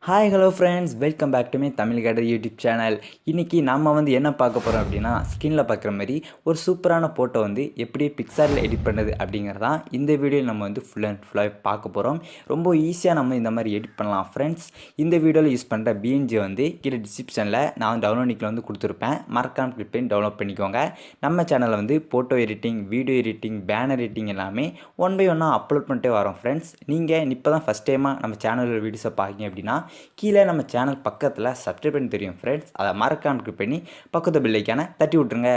Hi hello friends, welcome back to my Tamil cadre YouTube channel. இன்றைக்கி நம்ம என்ன பார்க்க போகிறோம் அப்படின்னா, ஸ்க்ரீனில் பார்க்குற மாதிரி ஒரு சூப்பரான ஃபோட்டோ எப்படி பிக்சாரில் எடிட் பண்ணுறது அப்படிங்கிறதான் இந்த வீடியோவில் நம்ம ஃபுல் அண்ட் ஃபுல்லாக பார்க்க போகிறோம். ரொம்ப ஈஸியாக நம்ம இந்த மாதிரி எடிட் பண்ணலாம் ஃப்ரெண்ட்ஸ். இந்த வீடியோவில் யூஸ் பண்ணுற பிஎன்ஜி கீழே டிஸ்கிரிப்ஷனில் நான் டவுன்லோட் லிங்க்கில் கொடுத்துருப்பேன். மறக்காம கிளிக் பண்ணி டவுன்லோட் பண்ணிக்கோங்க. நம்ம சேனலில் photo editing, video editing, banner editing எல்லாமே ஒன் பை ஒன்னாக அப்லோட் பண்ணிட்டே வரோம் ஃப்ரெண்ட்ஸ். நீங்கள் இப்போ தான் ஃபஸ்ட் டைமாக நம்ம சேனலில் வீடியோஸை பார்க்கிங்க அப்படின்னா கீழே நம்ம சேனல் பக்கத்தில் சப்ஸ்கிரைப் பண்ணி தெரியும் ஃப்ரெண்ட்ஸ். அதை மறக்காம கிளிக் பண்ணி பக்கத்து பெல் ஐக்கானை தட்டி விட்ருங்க.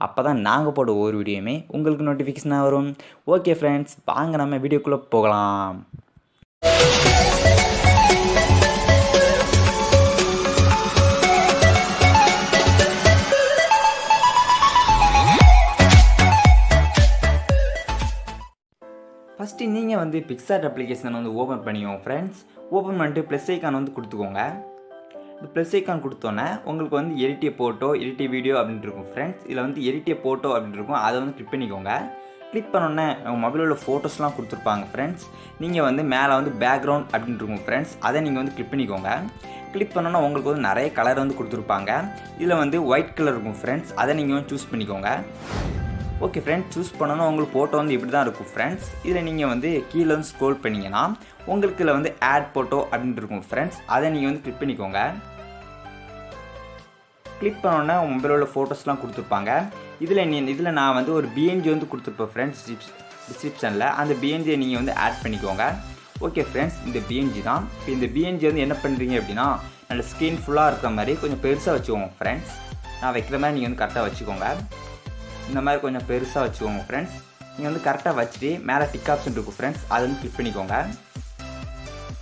அப்போ தான் நாங்கள் போட ஒவ்வொரு வீடியோவுமே உங்களுக்கு நோட்டிஃபிகேஷனாக வரும். ஓகே ஃப்ரெண்ட்ஸ், வாங்க நம்ம வீடியோக்குள்ளே போகலாம். ஃபஸ்ட்டு நீங்கள் பிக்சார்ட் அப்ளிகேஷன் ஓப்பன் பண்ணிக்கோங்க ஃப்ரெண்ட்ஸ். ஓப்பன் பண்ணிட்டு ப்ளஸ் ஐக்கான் கொடுத்துக்கோங்க. இந்த ப்ளஸ் ஐக்கான் கொடுத்தோன்னே உங்களுக்கு எடிட்டிய ஃபோட்டோ, எடிட்டிய வீடியோ அப்படின்ட்டு இருக்கும் ஃப்ரெண்ட்ஸ். இதில் எடிட்டிய ஃபோட்டோ அப்படின்ட்டு இருக்கும். அதை கிளிக் பண்ணிக்கோங்க. கிளிக் பண்ணோன்னே உங்கள் மொபைலில் உள்ள ஃபோட்டோஸ்லாம் கொடுத்துருப்பாங்க ஃப்ரெண்ட்ஸ். நீங்கள் மேலே பேக்ரவுண்ட் அப்படின்ட்டு இருக்கும் ஃப்ரெண்ட்ஸ். அதை நீங்கள் கிளிக் பண்ணிக்கோங்க. கிளிக் பண்ணோன்னா உங்களுக்கு நிறைய கலர் கொடுத்துருப்பாங்க. இதில் ஒயிட் கலர் இருக்கும் ஃப்ரெண்ட்ஸ். அதை நீங்கள் சூஸ் பண்ணிக்கோங்க. ஓகே ஃப்ரெண்ட்ஸ், சூஸ் பண்ணணும். உங்களுக்கு ஃபோட்டோ இப்படி தான் இருக்கும் ஃப்ரெண்ட்ஸ். இதில் நீங்கள் கீழே ஸ்க்ரோல் பண்ணிங்கன்னா உங்களுக்கு இதில் ஆட் ஃபோட்டோ அப்படின்ட்டு இருக்கும் ஃப்ரெண்ட்ஸ். அதை நீங்கள் கிளிக் பண்ணிக்கோங்க. கிளிக் பண்ணோன்னே உங்கள் மொபைலில் உள்ள ஃபோட்டோஸ்லாம் கொடுத்துருப்பாங்க. இதில் நான் ஒரு பிஎன்ஜி கொடுத்துருப்பேன் ஃப்ரெண்ட்ஸ் டிஸ்கிரிப்ஷனில். அந்த பிஎன்ஜியை நீங்கள் ஆட் பண்ணிக்கோங்க. ஓகே ஃப்ரெண்ட்ஸ், இந்த பிஎன்ஜி தான். இப்போ இந்த பிஎன்ஜி என்ன பண்ணுறீங்க அப்படின்னா, நல்ல ஸ்க்ரீன் ஃபுல்லாக இருக்கிற மாதிரி கொஞ்சம் பெருசாக வச்சுக்கோங்க ஃப்ரெண்ட்ஸ். நான் வைக்கிற மாதிரி நீங்கள் கரெக்டாக வச்சுக்கோங்க. இந்த மாதிரி கொஞ்சம் பெருசாக வச்சுக்கோங்க ஃப்ரெண்ட்ஸ். நீங்கள் கரெக்டாக வச்சுட்டு மேலே டிக் ஆப்ஷன் இருக்கும் ஃப்ரெண்ட்ஸ். அதை கிளிக் பண்ணிக்கோங்க.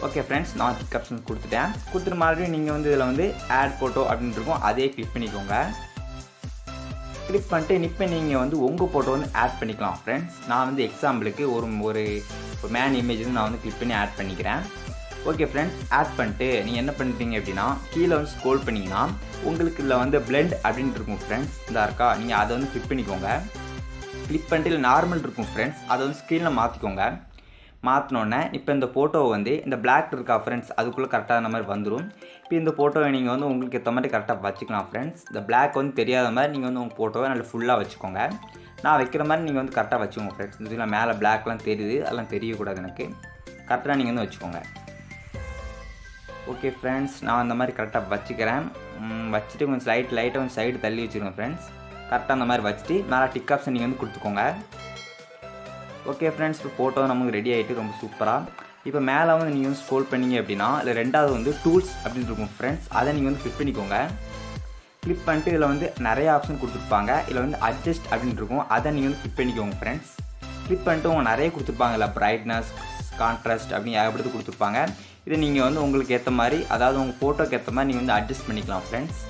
ஓகே ஃப்ரெண்ட்ஸ், நான் டிக் ஆப்ஷன் கொடுத்துட்டேன். கொடுத்துட்டு மறுபடியும் நீங்கள் இதில் ஆட் ஃபோட்டோ அப்படின்னு இருக்கும். அதே கிளிக் பண்ணிக்கோங்க. கிளிக் பண்ணிட்டு இப்போ நீங்கள் உங்கள் ஃபோட்டோ ஆட் பண்ணிக்கலாம் ஃப்ரெண்ட்ஸ். நான் எக்ஸாம்பிளுக்கு ஒரு மேன் இமேஜ் நான் கிளிக் பண்ணி ஆட் பண்ணிக்கிறேன். ஓகே ஃப்ரெண்ட்ஸ், ஆட் பண்ணிட்டு நீங்கள் என்ன பண்ணுறீங்க அப்படின்னா, கீழே ஸ்க்ரோல் பண்ணிங்கன்னா உங்களுக்கு இதில் பிளெண்ட் அப்படின்ட்டு இருக்கும் ஃப்ரெண்ட்ஸ். இந்த இருக்கா, நீங்கள் அதை கிளிக் பண்ணிக்கோங்க. கிளிக் பண்ணிட்டு இல்லை நார்மல் இருக்கும் ஃப்ரெண்ட்ஸ். அதை ஸ்க்ரீனில் மாற்றிக்கோங்க. மாற்றினோன்னே இப்போ இந்த ஃபோட்டோவை இந்த பிளாக் இருக்கா ஃப்ரெண்ட்ஸ், அதுக்குள்ளே கரெக்டாக அந்த மாதிரி வந்துடும். இப்போ இந்த ஃபோட்டோவை நீங்கள் உங்களுக்கு ஏற்ற மாதிரி கரெக்டாக வச்சுக்கலாம் ஃப்ரெண்ட்ஸ். இந்த பிளாக் தெரியாத மாதிரி நீங்கள் உங்கள் ஃபோட்டோவை நல்லா ஃபுல்லாக வச்சுக்கோங்க. நான் வைக்கிற மாதிரி நீங்கள் கரெக்டாக வச்சுக்கோங்க ஃப்ரெண்ட்ஸ். இதில் மேலே பிளாக்லாம் தெரியுது, அதெல்லாம் தெரியக்கூடாது. எனக்கு கரெக்டாக நீங்கள் வச்சுக்கோங்க. ஓகே ஃப்ரெண்ட்ஸ், நான் அந்த மாதிரி கரெக்டாக வச்சுக்கிறேன். வச்சுட்டு கொஞ்சம் லைட்டாக கொஞ்சம் சைடு தள்ளி வச்சுருக்கேன் ஃப்ரெண்ட்ஸ். கரெக்டாக அந்த மாதிரி வச்சுட்டு மேலே டிக் ஆப்ஷன் நீங்கள் கொடுத்துக்கோங்க. ஓகே ஃப்ரெண்ட்ஸ், இப்போ ஃபோட்டோ நமக்கு ரெடி ஆகிட்டு ரொம்ப சூப்பராக. இப்போ மேலே நீங்கள் ஸ்க்ரோல் பண்ணிங்க அப்படின்னா இல்லை ரெண்டாவது டூல்ஸ் அப்படின்னு இருக்கும் ஃப்ரெண்ட்ஸ். அதை நீங்கள் கிளிக் பண்ணிக்கோங்க. கிளிக் பண்ணிட்டு இதில் நிறைய ஆப்ஷன் கொடுத்துருப்பாங்க. இதில் அட்ஜஸ்ட் அப்படின்னு இருக்கும். அதை நீங்கள் கிளிக் பண்ணிக்கோங்க ஃப்ரெண்ட்ஸ். கிளிக் பண்ணிட்டு உங்கள் நிறைய கொடுத்துருப்பாங்க. இல்லை பிரைட்னஸ், கான்ட்ராஸ்ட் அப்படின்னு ஏகப்பட்டு கொடுத்துருப்பாங்க. இதை நீங்கள் உங்களுக்கு ஏற்ற மாதிரி, அதாவது உங்கள் ஃபோட்டோக்கு ஏற்ற மாதிரி நீங்கள் அட்ஜஸ்ட் பண்ணிக்கலாம் ஃப்ரெண்ட்ஸ்.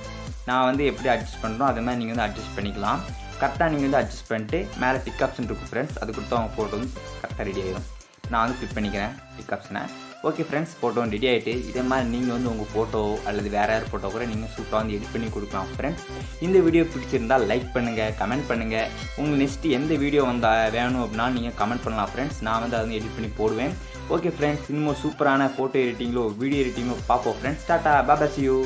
நான் எப்படி அட்ஜஸ்ட் பண்ணுறோம் அதே மாதிரி நீங்கள் அட்ஜஸ்ட் பண்ணிக்கலாம். கரெக்டாக நீங்கள் அட்ஜஸ்ட் பண்ணிட்டு மேலே டிக் ஆப்ஷன் இருக்கும் ஃப்ரெண்ட்ஸ். அது கொடுத்தா உங்கள் ஃபோட்டோ கரெக்டாக ரெடி ஆகிடும். நான் கிளிக் பண்ணிக்கிறேன் டிக் ஆப்ஷனை. ஓகே ஃப்ரெண்ட்ஸ், ஃபோட்டோ ரெடி ஆகிட்டு இதே மாதிரி நீங்கள் உங்கள் ஃபோட்டோ அல்லது வேறு யார் ஃபோட்டோ கூட நீங்கள் சூப்பராக எடிட் பண்ணி கொடுக்கலாம் ஃப்ரெண்ட்ஸ். இந்த வீடியோ பிடிச்சிருந்தால் லைக் பண்ணுங்கள், கமெண்ட் பண்ணுங்கள். உங்களுக்கு நெக்ஸ்ட்டு எந்த வீடியோ வேணும் அப்படின்னா நீங்கள் கமெண்ட் பண்ணலாம் ஃப்ரெண்ட்ஸ். நான் அதை எடிட் பண்ணி போடுவேன். ஓகே ஃப்ரெண்ட்ஸ், இன்னும் சூப்பரான ஃபோட்டோ எடிட்டிங்களோ வீடியோ எடிட்டிங்களோ பார்ப்போம் friends. Tata, bye, see you.